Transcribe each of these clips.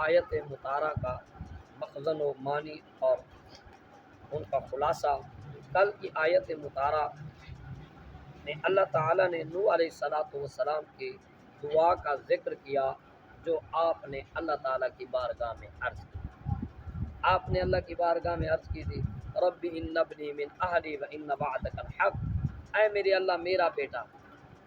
آیت مطالعہ کا مخزن و معنی اور ان کا خلاصہ، کل کی آیت مطالعہ میں اللہ تعالیٰ نے نوح علیہ السلام کی دعا کا ذکر کیا جو آپ نے اللہ تعالیٰ کی بارگاہ میں عرض کی۔ آپ نے اللہ کی بارگاہ میں عرض کی تھی، رب ان ابنی من اہلی و ان وعدک الحق، اے میرے اللہ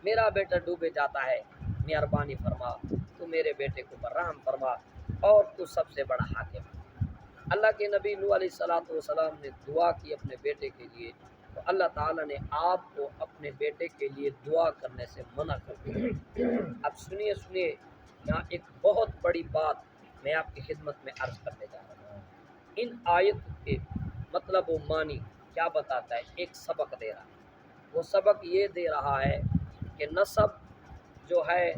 میرا بیٹا ڈوبے جاتا ہے، مہربانی فرما، تو میرے بیٹے کو پر رحم فرما، اور تو سب سے بڑا حاکم۔ اللہ کے نبی نوح علیہ السلام نے دعا کی اپنے بیٹے کے لیے، تو اللہ تعالیٰ نے آپ کو اپنے بیٹے کے لیے دعا کرنے سے منع کر دیا۔ اب سنیے یہاں ایک بہت بڑی بات میں آپ کی خدمت میں عرض کرنے جا رہا ہوں۔ ان آیت کے مطلب و معنی کیا بتاتا ہے؟ ایک سبق دے رہا ہے۔ وہ سبق یہ دے رہا ہے کہ نسب جو ہے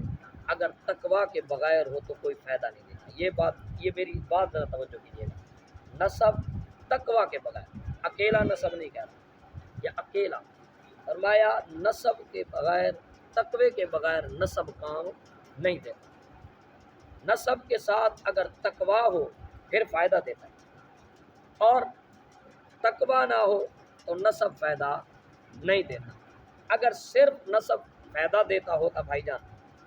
اگر تقوی کے بغیر ہو تو کوئی فائدہ نہیں دیتا۔ یہ میری بات ذرا توجہ کیجیے گا۔ نسب تقوی کے بغیر، اکیلا نسب نہیں کہتا، یا اکیلا فرمایا نسب کے بغیر، تقوی کے بغیر نسب کام نہیں دیتا۔ نسب کے ساتھ اگر تقوی ہو پھر فائدہ دیتا ہے، اور تقوی نہ ہو تو نسب فائدہ نہیں دیتا۔ اگر صرف نسب فائدہ دیتا ہوتا بھائی جان،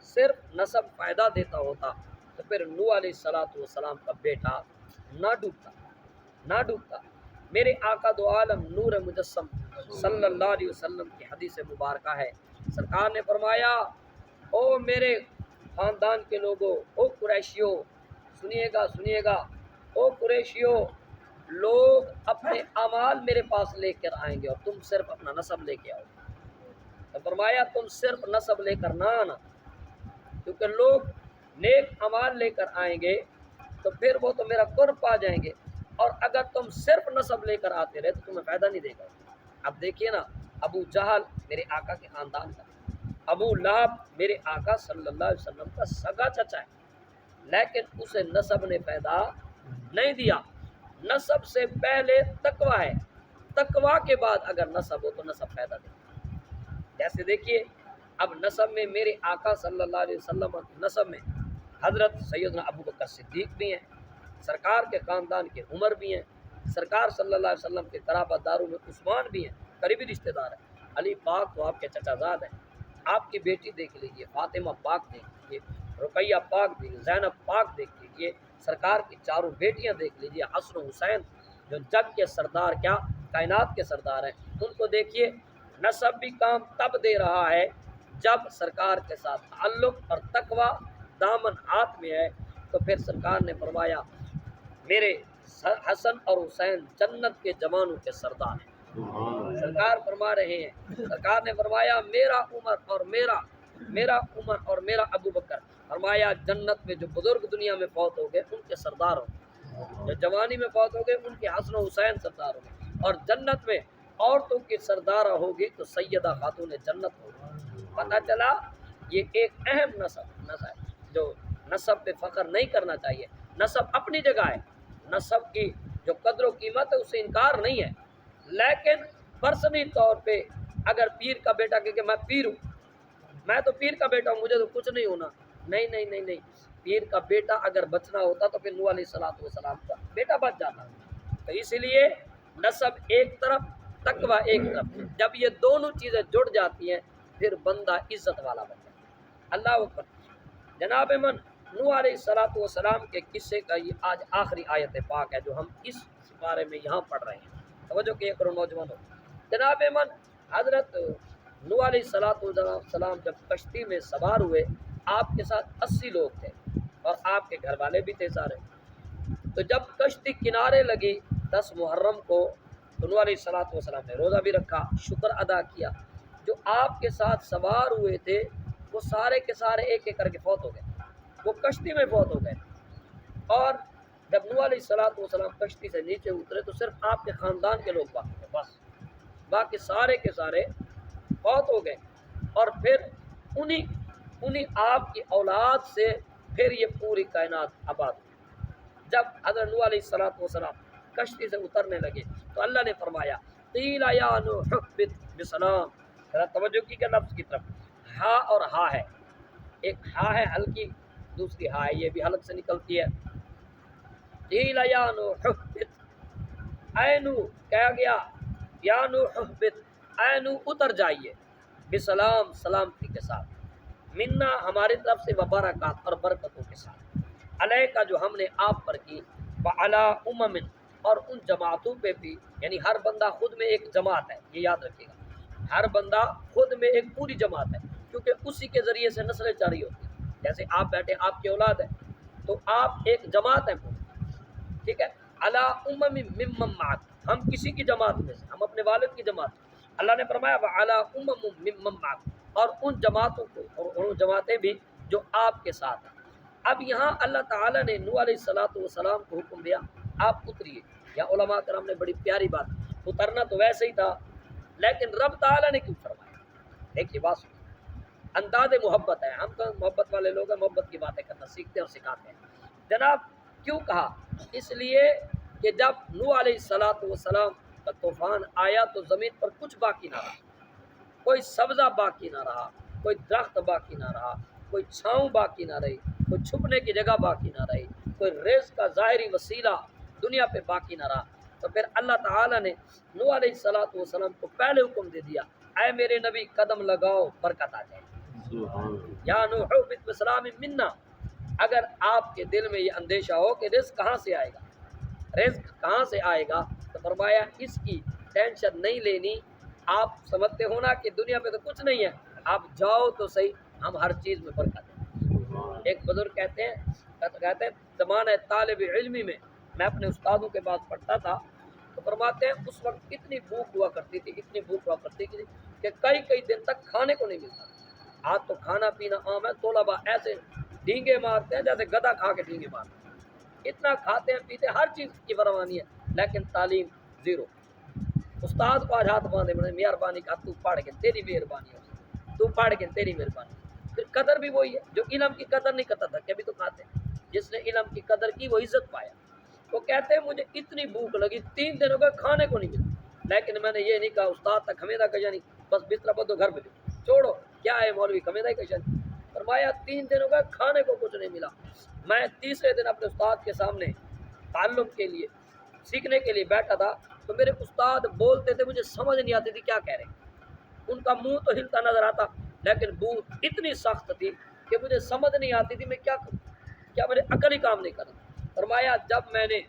صرف نسب فائدہ دیتا ہوتا تو پھر نوح علیہ السلام کا بیٹا نہ ڈوبتا۔ میرے آقا دو عالم نور مجسم صلی اللہ علیہ وسلم کی حدیث مبارکہ ہے، سرکار نے فرمایا، او میرے خاندان کے لوگوں، او قریشیوں، سنیے گا، او قریشیوں، لوگ اپنے اعمال میرے پاس لے کر آئیں گے اور تم صرف اپنا نسب لے کے آؤ۔ تو فرمایا تم صرف نسب لے کر نہ آنا، کیونکہ لوگ نیک اعمال لے کر آئیں گے تو پھر وہ تو میرا قرب پا جائیں گے، اور اگر تم صرف نسب لے کر آتے رہے تو تمہیں فائدہ نہیں دے گا۔ اب دیکھیے نا، ابو جہل میرے آقا کے خاندان کا، ابو لہب میرے آقا صلی اللہ علیہ وسلم کا سگا چچا ہے، لیکن اسے نسب نے فائدہ نہیں دیا۔ نسب سے پہلے تقوی ہے، تقوی کے بعد اگر نسب ہو تو نسب فائدہ دے۔ جیسے دیکھیے، اب نسب میں میرے آقا صلی اللہ علیہ وسلم نسب میں حضرت سیدنا ابو بکر صدیق بھی ہیں، سرکار کے خاندان کے عمر بھی ہیں، سرکار صلی اللہ علیہ وسلم کے قرابت داروں میں عثمان بھی ہیں، قریبی رشتہ دار ہیں، علی پاک تو آپ کے چچا زاد ہیں، آپ کی بیٹی دیکھ لیجئے، فاطمہ پاک دیکھ لیجئے، رقیہ پاک دیکھ لیجئے، زینب پاک دیکھ لیجئے، سرکار کی چاروں بیٹیاں دیکھ لیجئے، حسن و حسین جو جگ کے سردار، کیا کائنات کے سردار ہیں، ان کو دیکھیے۔ نسب بھی کام تب دے رہا ہے جب سرکار کے ساتھ تعلق اور تقوی دامن ہاتھ میں ہے، تو پھر سرکار نے فرمایا میرے حسن اور حسین جنت کے جوانوں کے سردار ہیں۔ سرکار فرما رہے ہیں، سرکار نے فرمایا میرا عمر اور میرا ابو بکر، فرمایا جنت میں جو بزرگ دنیا میں فوت ہو گئے ان کے سردار ہوں گے، جو جوانی میں فوت ہو گئے ان کے حسن و حسین سردار ہوں گے، اور جنت میں عورتوں کی سردارہ ہوگی تو سیدہ خاتون جنت ہوگی۔ پتہ چلا یہ ایک اہم نسب ہے جو نسب پہ فخر نہیں کرنا چاہیے۔ نسب اپنی جگہ ہے، نسب کی جو قدر و قیمت ہے اس سے انکار نہیں ہے، لیکن پرسنلی طور پہ اگر پیر کا بیٹا کہ میں پیر ہوں، میں تو پیر کا بیٹا ہوں، مجھے تو کچھ نہیں ہونا، نہیں، پیر کا بیٹا اگر بچنا ہوتا تو پھر نوح علیہ السلام کا بیٹا بچ جاتا۔ تو اس لیے نسب ایک طرف، تقوی ایک طرف، جب یہ دونوں چیزیں جڑ جاتی ہیں پھر بندہ عزت والا بن جاتا ہے۔ اللہ اکبر۔ جناب من نوح علیہ السلام کے قصے کا یہ آج آخری آیت پاک ہے جو ہم اس بارے میں یہاں پڑھ رہے ہیں، توجہ کیے کرو نوجوانوں۔ جناب من حضرت نوح علیہ السلام جب کشتی میں سوار ہوئے، آپ کے ساتھ 80 لوگ تھے اور آپ کے گھر والے بھی تھے سارے۔ تو جب کشتی کنارے لگی 10 محرم کو، تو نوح علیہ السلام نے روزہ بھی رکھا، شکر ادا کیا۔ جو آپ کے ساتھ سوار ہوئے تھے وہ سارے کے سارے ایک ایک کر کے فوت ہو گئے، وہ کشتی میں فوت ہو گئے، اور جب نوح علیہ السلام کشتی سے نیچے اترے تو صرف آپ کے خاندان کے لوگ باقی تھے، بس باقی سارے کے سارے فوت ہو گئے۔ اور پھر انہی آپ کی اولاد سے پھر یہ پوری کائنات آباد ہوئی۔ جب حضرت نوح علیہ السلام کشتی سے اترنے لگے تو اللہ نے فرمایا قیل یا نوح اہبط بسلام، ذرا توجہ کی کہ لفظ کی طرف ہا اور ہا ہے، ایک ہا ہے ہلکی، دوسری ہا ہے، یہ بھی حلق سے نکلتی ہے۔ قیل یا نوح اہبط، اے نوح کہا گیا یا نوح اہبط، اے نوح اتر جائیے، بسلام سلامتی کے ساتھ، منا ہماری طرف سے، وبرکات اور برکتوں کے ساتھ، علیہ کا جو ہم نے آپ پر کی، وعلی امم اور ان جماعتوں پہ بھی، یعنی ہر بندہ خود میں ایک جماعت ہے، یہ یاد رکھیے گا، ہر بندہ خود میں ایک پوری جماعت ہے، کیونکہ اسی کے ذریعے سے نسلیں جاری ہوتی ہیں، جیسے آپ بیٹھے آپ کی اولاد ہے تو آپ ایک جماعت ہیں پوری، ٹھیک ہے، علی امم ممن معک، ہم کسی کی جماعت میں سے، ہم اپنے والد کی جماعت، اللہ نے فرمایا وعلی امم ممن معک، اور ان جماعتوں کو، اور ان جماعتیں بھی جو آپ کے ساتھ ہیں۔ اب یہاں اللہ تعالیٰ نے نوح علیہ السلام کو حکم دیا آپ اتریے، یا علماء کرام نے بڑی پیاری بات، اترنا تو ویسے ہی تھا لیکن رب تعالیٰ نے کیوں فرمایا؟ دیکھیے بات سنیے، انداز محبت ہے، ہم تو محبت والے لوگ ہیں، محبت کی باتیں کرنا سیکھتے ہیں اور سکھاتے ہیں۔ جناب کیوں کہا؟ اس لیے کہ جب نوح علیہ السلام کا طوفان آیا تو زمین پر کچھ باقی نہ رہا، کوئی سبزہ باقی نہ رہا، کوئی درخت باقی نہ رہا، کوئی چھاؤں باقی نہ رہی، کوئی چھپنے کی جگہ باقی نہ رہی، کوئی رزق کا ظاہری وسیلہ دنیا پہ باقی نہ رہا، تو پھر اللہ تعالیٰ نے نوح علیہ السلام کو پہلے حکم دے دیا، اے میرے نبی قدم لگاؤ برکت آ جائے، یا نوح اہبط بسلام منا، اگر آپ کے دل میں یہ اندیشہ ہو کہ رزق کہاں سے آئے گا، رزق کہاں سے آئے گا، تو فرمایا اس کی ٹینشن نہیں لینی، آپ سمجھتے ہو نا کہ دنیا پہ تو کچھ نہیں ہے، آپ جاؤ تو صحیح، ہم ہر چیز میں برکت ہیں۔ ایک بزرگ کہتے ہیں زمانہ طالب علمی میں میں اپنے استادوں کے بعد پڑھتا تھا تو فرماتے ہیں اس وقت اتنی بھوک ہوا کرتی تھی، اتنی بھوک ہوا کرتی تھی کہ کئی دن تک کھانے کو نہیں ملتا، آج تو کھانا پینا عام ہے، طلباء ایسے ڈھینگے مارتے ہیں جیسے گدھا کھا کے ڈھینگے مارتے ہیں، اتنا کھاتے ہیں پیتے ہیں، ہر چیز کی فراوانی ہے لیکن تعلیم زیرو۔ استاد کو آج ہاتھ باندھے بڑے مہربانی کا تو پڑھ کے تیری مہربانی ہے، تو پڑھ کے تیری مہربانی، پھر قدر بھی وہی ہے جو علم کی قدر نہیں کرتا تھا، کبھی تو کھاتے ہیں، جس نے علم کی قدر کی وہ عزت پایا۔ وہ کہتے ہیں مجھے اتنی بھوک لگی 3 دن ہو گئے کھانے کو نہیں ملا، لیکن میں نے یہ نہیں کہا استاد تک ہمیدہ کشا نہیں، بس بستر بدو گھر میں چھوڑو کیا ہے مولوی ہمیدہ کشا نہیں، فرمایا 3 دن ہو گئے کھانے کو کچھ نہیں ملا، میں تیسرے دن اپنے استاد کے سامنے تعلم کے لیے سیکھنے کے لیے بیٹھا تھا تو میرے استاد بولتے تھے مجھے سمجھ نہیں آتی تھی کیا کہہ رہے ہیں، ان کا منہ تو ہلتا نظر آتا لیکن بوت اتنی سخت تھی کہ مجھے سمجھ نہیں آتی تھی میں کیا کروں، کیا میرے عقل ہی کام نہیں کرتا۔ فرمایا جب میں نے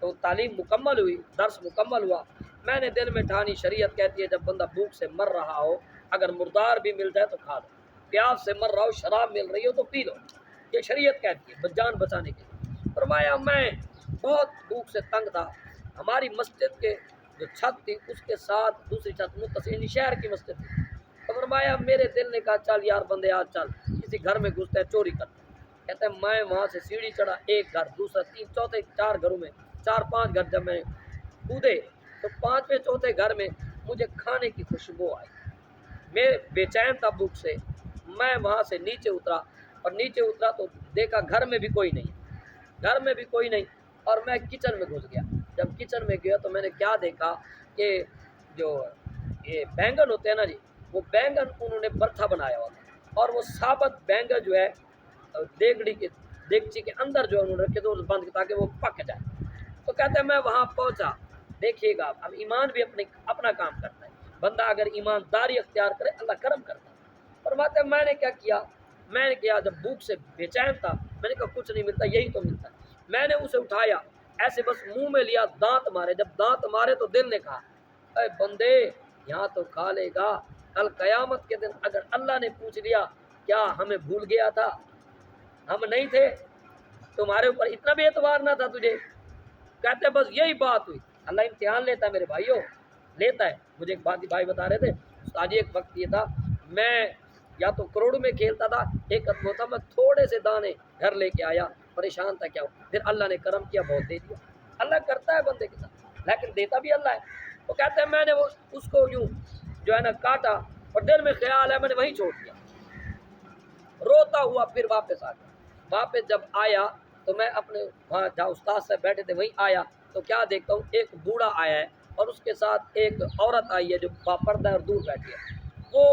تو تعلیم مکمل ہوئی، درس مکمل ہوا، میں نے دل میں ٹھانی، شریعت کہتی ہے جب بندہ بھوک سے مر رہا ہو، اگر مردار بھی مل جائے تو کھا لو، پیاس سے مر رہا ہو شراب مل رہی ہو تو پی لو، یہ شریعت کہتی ہے جان بچانے کے لیے۔ فرمایا میں بہت بھوک سے تنگ تھا، ہماری مسجد کے جو چھت تھی اس کے ساتھ دوسری چھت متصل شہر کی مسجد تھی، تو فرمایا میرے دل نے کہا چل یار بندے آج چل کسی گھر میں گھستے ہیں چوری کرتے ہیں، کہتے ہیں میں وہاں سے سیڑھی چڑھا، ایک گھر دوسرا 3 چوتھے 4 گھروں میں 4-5 گھر جب میں کودے تو 5ویں چوتھے گھر میں مجھے کھانے کی خوشبو آئی، میں بے چین تھا بھوک سے، میں وہاں سے نیچے اترا اور نیچے اترا تو دیکھا گھر میں بھی کوئی نہیں، گھر میں بھی کوئی نہیں، اور میں کچن میں گھس گیا، جب کچن میں گیا تو میں نے کیا دیکھا کہ جو یہ بینگن ہوتے ہیں نا جی، وہ بینگن انہوں نے برتھا بنایا ہوا تھا اور وہ ثابت بینگن جو ہے دیگچی کے اندر جو انہوں نے رکھے تو بند تاکہ وہ پک جائے، تو کہتے ہیں میں وہاں پہنچا، دیکھیے گا اب ایمان بھی اپنا کام کرتا ہے، بندہ اگر ایمانداری اختیار کرے اللہ کرم کرتا ہے۔ فرماتے ہیں میں نے کیا کیا، میں نے کیا جب بھوک سے بے چین تھا میں نے کہا کچھ نہیں ملتا یہی تو ملتا ہے، میں نے اسے اٹھایا ایسے بس منہ میں لیا، دانت مارے، جب دانت مارے تو دل نے کہا اے بندے یہاں تو کھا لے گا، کل قیامت کے دن اگر اللہ نے پوچھ لیا کیا ہمیں بھول گیا تھا، ہم نہیں تھے، تمہارے اوپر اتنا بھی اعتبار نہ تھا تجھے، کہتے بس یہی بات ہوئی۔ اللہ امتحان لیتا ہے میرے بھائیوں، لیتا ہے۔ مجھے ایک بات بھائی بتا رہے تھے استاد جی، ایک وقت یہ تھا میں یا تو کروڑوں میں کھیلتا تھا، ایک قدم ہوتا میں تھوڑے سے دانے گھر لے کے آیا، پریشان تھا کیا ہو، پھر اللہ نے کرم کیا بہت دے دیا، اللہ کرتا ہے بندے کے ساتھ لیکن دیتا بھی اللہ ہے۔ وہ کہتے ہیں میں نے وہ اس کو یوں جو ہے نا کاٹا اور دل میں خیال ہے میں نے وہیں چھوڑ دیا، روتا ہوا پھر واپس آ گیا، واپس جب آیا تو میں اپنے وہاں جہاں استاد سے بیٹھے تھے وہیں آیا تو کیا دیکھتا ہوں ایک بوڑھا آیا ہے اور اس کے ساتھ ایک عورت آئی ہے جو باپردہ ہے اور دور بیٹھی ہے، وہ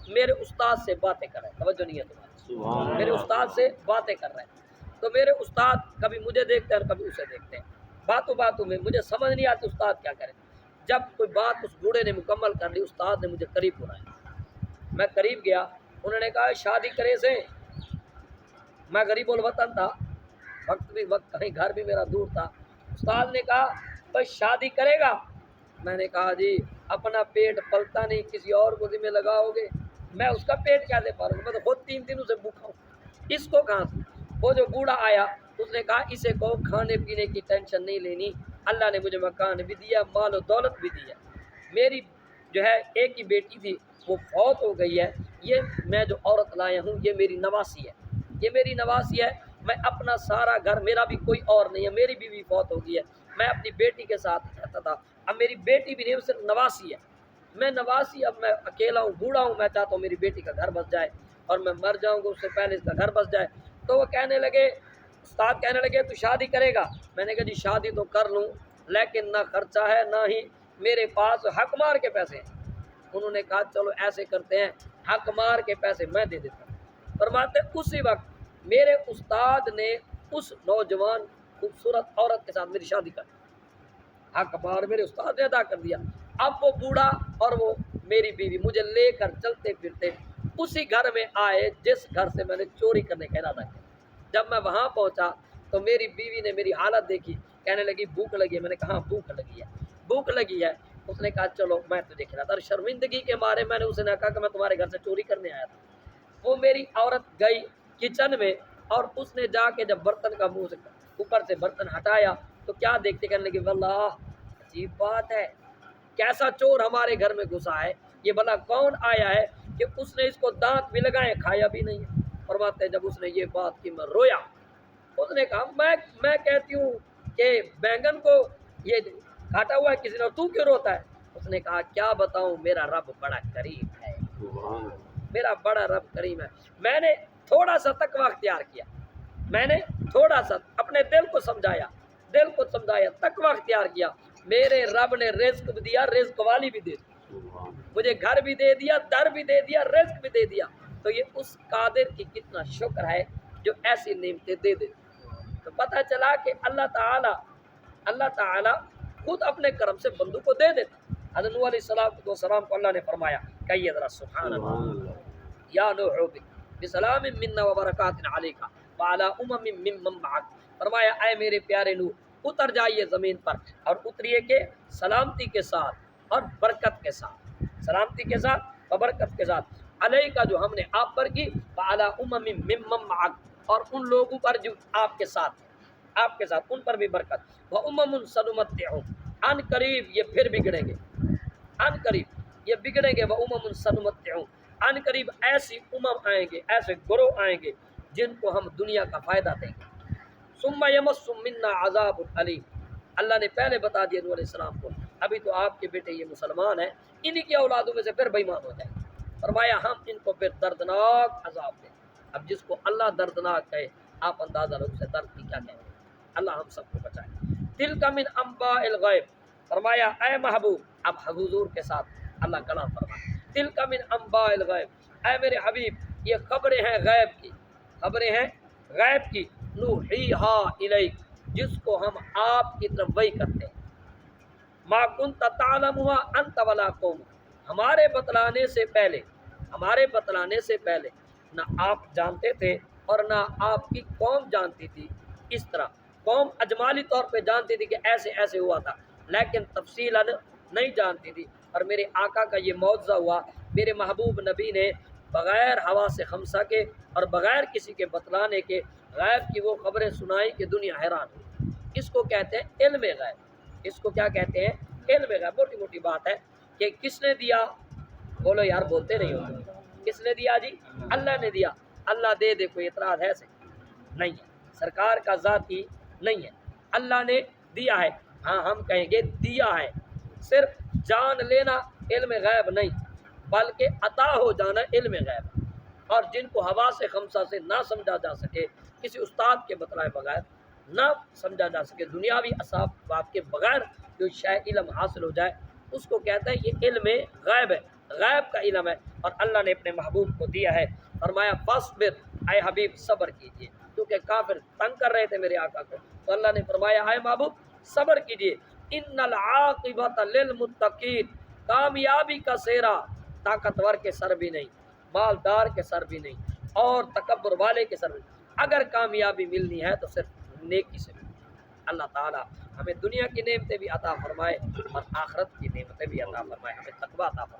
میرے استاد سے باتیں کر رہے ہیں، توجہ نہیں ہے تمہاری، میرے استاد سے باتیں کر رہے ہیں، تو میرے استاد کبھی مجھے دیکھتے ہیں اور کبھی اسے دیکھتے ہیں، باتوں باتوں میں مجھے سمجھ نہیں آتی استاد کیا کرے۔ جب کوئی بات اس بوڑھے نے مکمل کر لی، استاد نے مجھے قریب بلایا، میں قریب گیا، انہوں نے کہا شادی کرے سے، میں غریب الوطن تھا، وقت کہیں گھر بھی میرا دور تھا۔ استاد نے کہا بھائی شادی کرے گا؟ میں نے کہا جی اپنا پیٹ پلتا نہیں، کسی اور کو ذمہ لگاؤ گے، میں اس کا پیٹ کیسے پالوں گا، میں تو خود 3 دنوں سے بھوکا ہوں، اس کو کہاں سے؟ وہ جو بوڑھا آیا اس نے کہا اسے کو کھانے پینے کی ٹینشن نہیں لینی، اللہ نے مجھے مکان بھی دیا، مال و دولت بھی دیا، میری جو ہے ایک ہی بیٹی تھی وہ فوت ہو گئی ہے، یہ میں جو عورت لایا ہوں یہ میری نواسی ہے، یہ میری نواسی ہے، میں اپنا سارا گھر، میرا بھی کوئی اور نہیں ہے، میری بیوی فوت ہو گئی ہے، میں اپنی بیٹی کے ساتھ رہتا تھا، اب میری بیٹی بھی نہیں، وہ صرف نواسی ہے، میں نواسی، اب میں اکیلا ہوں، بوڑھا ہوں، میں چاہتا ہوں میری بیٹی کا گھر بس جائے اور میں مر جاؤں گا اس سے پہلے اس کا گھر بس جائے۔ تو وہ کہنے لگے، استاد کہنے لگے تو شادی کرے گا؟ میں نے کہا جی شادی تو کر لوں لیکن نہ خرچہ ہے نہ ہی میرے پاس حق مار کے پیسے ہیں۔ انہوں نے کہا چلو ایسے کرتے ہیں، حق مار کے پیسے میں دے دیتا ہوں۔ فرماتے اسی وقت میرے استاد نے اس نوجوان خوبصورت عورت کے ساتھ میری شادی کر دی، حق مار میرے استاد نے ادا کر دیا۔ اب وہ بوڑھا اور وہ میری بیوی مجھے لے کر چلتے پھرتے اسی گھر میں آئے جس گھر سے میں نے چوری کرنے کا ارادہ کیا۔ جب میں وہاں پہنچا تو میری بیوی نے میری حالت دیکھی، کہنے لگی بھوک لگی ہے، میں نے کہا ہاں بھوک لگی ہے، بھوک لگی ہے۔ اس نے کہا چلو میں تجھے کھلاتا ہوں۔ شرمندگی کے مارے میں نے اسے نہ کہا کہ میں تمہارے گھر سے چوری کرنے آیا تھا۔ وہ میری عورت گئی کچن میں اور اس نے جا کے جب برتن کا منہ سے اوپر سے برتن ہٹایا تو کیا دیکھتے، کہنے لگی واللہ عجیب بات ہے، کیسا چور ہمارے گھر میں گھسا ہے، یہ بھلا کون آیا ہے کہ اس نے اس کو دانت بھی لگائے کھایا بھی نہیں ہے۔ فرماتے جب اس نے یہ بات کی میں رویا، اس نے کہا میں کہتی ہوں کہ بینگن کو یہ کاٹا ہوا ہے کسی نے، اور تو کیوں روتا ہے؟ اس نے کہا کیا بتاؤں میرا رب بڑا کریم ہے، میرا بڑا رب کریم ہے، میں نے تھوڑا سا تقوی اختیار کیا، میں نے تھوڑا سا اپنے دل کو سمجھایا، تقوی اختیار کیا، میرے رب نے رزق بھی دیا، رزق والی بھی دے دی، مجھے گھر بھی دے دیا، در بھی دے دیا، رزق بھی دے دیا۔ تو یہ اس قادر کی کتنا شکر ہے جو ایسی نعمتیں دے دے۔ تو پتہ چلا کہ اللہ تعالی خود اپنے کرم سے بندوں کو دے دیتا۔ حضرت نوح علیہ السلام کو اللہ نے فرمایا کہیے ذرا سبحان اللہ، یا نوح بسلام منا وبرکات علیک وعلی ممن معک، فرمایا اے میرے پیارے نوح اتر جائیے زمین پر اور اتریے کہ سلامتی کے ساتھ اور برکت کے ساتھ، سلامتی کے ساتھ اور برکت کے ساتھ، علیہ کا جو ہم نے آپ پر کی، وعلی ممن معک، اور ان لوگوں پر جو آپ کے ساتھ ان پر بھی برکت، وَأُمَمٌ سَنُمَتِّعُهُمْ، ان قریب یہ پھر بگڑیں گے، ان قریب یہ بگڑیں گے، وَأُمَمٌ سَنُمَتِّعُهُمْ، ان قریب ایسی آئیں گے، ایسے گروہ آئیں گے جن کو ہم دنیا کا فائدہ دیں گے، ثُمَّ يَمَسُّهُم مِّنَّا عَذَابٌ أَلِيمٌ، اللہ نے پہلے بتا دیا نوح علیہ السلام کو ابھی تو آپ کے بیٹے یہ مسلمان ہیں، انہی کی اولادوں میں سے پھر بے ایمان ہو جائیں گے، فرمایا ہم ان کو پھر دردناک عذاب دیں۔ اب جس کو اللہ دردناک کہے آپ اندازہ لو اسے درد کی کیا کہیں گے، اللہ ہم سب کو بچائے۔ تلک من انباء الغیب، فرمایا اے محبوب، اب حضور کے ساتھ اللہ کلام فرمایا، تلک من انباء الغیب، اے میرے حبیب یہ خبریں ہیں غیب کی، خبریں ہیں غیب کی، نوحیہا الیک، جس کو ہم آپ کی طرف وحی کرتے ہیں، ما کنت تعلمها انت ولا قومک، ہمارے بتلانے سے پہلے نہ آپ جانتے تھے اور نہ آپ کی قوم جانتی تھی، اس طرح قوم اجمالی طور پہ جانتی تھی کہ ایسے ایسے ہوا تھا لیکن تفصیلاً نہیں جانتی تھی، اور میرے آقا کا یہ معجزہ ہوا، میرے محبوب نبی نے بغیر حواس خمسہ کے اور بغیر کسی کے بتلانے کے غیب کی وہ خبریں سنائیں کہ دنیا حیران ہوئی۔ اس کو کہتے ہیں علم غیب، اس کو کیا کہتے ہیں؟ علم غیب۔ موٹی موٹی بات ہے کہ کس نے دیا، بولو یار بولتے نہیں ہو، کس نے دیا جی؟ اللہ نے دیا، اللہ دے دے کوئی اعتراض ہے سے نہیں ہے، سرکار کا ذاتی نہیں ہے، اللہ نے دیا ہے، ہاں ہم کہیں گے دیا ہے، صرف جان لینا علم غیب نہیں بلکہ عطا ہو جانا علم غیب ہے، اور جن کو حواس خمسہ سے نہ سمجھا جا سکے، کسی استاد کے بتلائے بغیر نہ سمجھا جا سکے، دنیاوی اسباب کے بغیر جو شے علم حاصل ہو جائے اس کو کہتے ہیں یہ علم غیب ہے، غیب کا علم ہے، اور اللہ نے اپنے محبوب کو دیا ہے۔ فرمایا فاصبر، اے حبیب صبر کیجئے، کیونکہ کافر تنگ کر رہے تھے میرے آقا کو، تو اللہ نے فرمایا ہے محبوب صبر کیجئے، ان العاقبۃ للمتقین، کامیابی کا سہرا طاقتور کے سر بھی نہیں، مالدار کے سر بھی نہیں، اور تکبر والے کے سر بھی نہیں۔ اگر کامیابی ملنی ہے تو صرف نیکی سے ملنی ہے۔ اللہ تعالی ہمیں دنیا کی نعمتیں بھی عطا فرمائے اور آخرت کی نعمتیں بھی عطا فرمائے، ہمیں تقویٰ عطا فرمائے۔